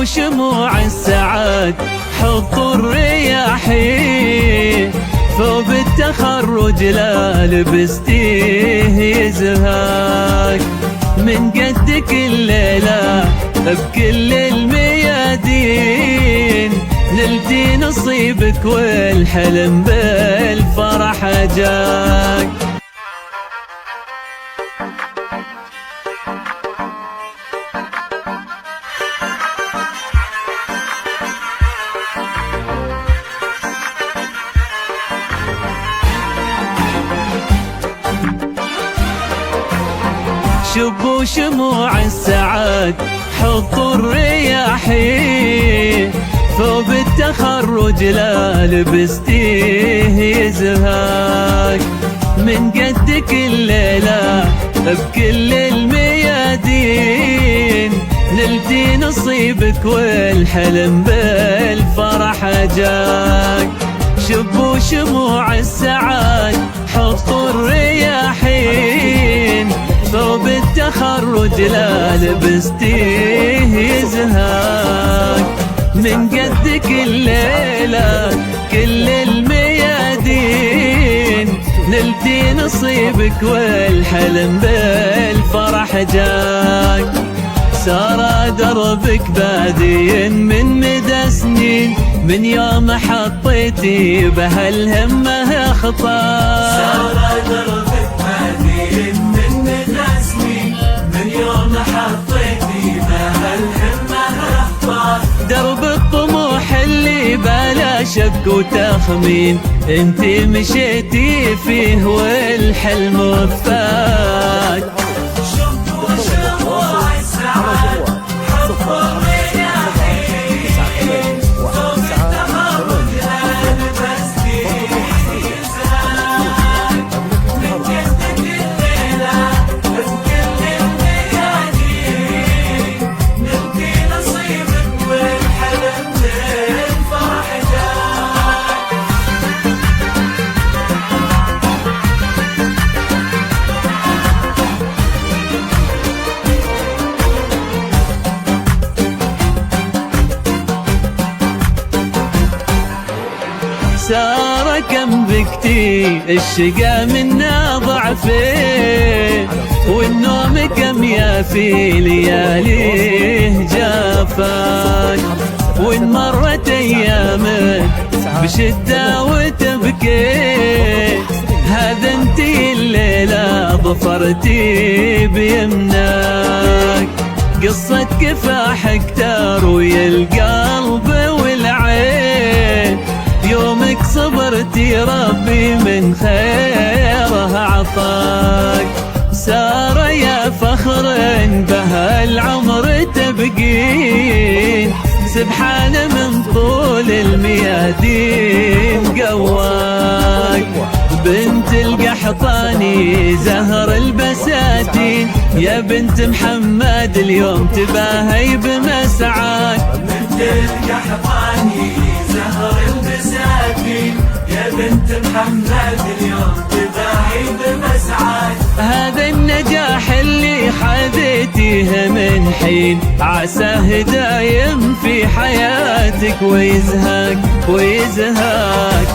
شبوا شموع السعاد حطوا الرياحين، ثوب التخرج لا لبستيه يزهاك. من قدك الليلة بكل الميادين، نلتي نصيبك والحلم بالفرح جاك. شبوا شموع السعاد حطوا الرياحين، ثوب التخرج لا لبستيه يزهاك. من قدك الليلة بكل الميادين، نلتي نصيبك والحلم بالفرح جاك. شبوا شموع السعاد حطوا الرياحين، ثوب التخرج لا لبستيه يزهاك. من قدك الليلة كل الميادين، نلتي نصيبك والحلم بالفرح جاك. سار دربك بادي من مدى سنين، من يوم حطيتي بهالهمة خطاك. سار دربك بادي من مدى سنين، من يوم حطيتي بهالهمة خطاك. درب الطموح اللي بلا شك وتخمين، انتي مشيتي فيه والحلم وفاك. شبوا شموع السعاد حطوا الرياحين، ثوب التخرج لا لبستيه يزهاك. من قدك الليلة بكل الميادين، نلقي نصيبك والحلم بالفرح جاك. سارة كم بكتي الشقا منا ضعفين، والنوم كم يافي لياليه جافاك. وإن مرت أيامك بشدة وتبكي، هذا انتي الليلة ظفرتي بيمناك. قصة كفاحك تروي القلب والعين، يومك صبرتي ربي من خيره عطاك. سارة يا فخر بهالعمر تبقين، سبحان من طول الميادين قواك. بنت القحطاني زهر البساتين، يا بنت محمد اليوم تباهي بمسعاك. بنت القحطاني زهر البساتين، يا بنت محمد اليوم تباهي بمسعاك. هذا النجاح اللي حذيتيه من حين، عساه دايم في حياتك ويزهاك ويزهاك.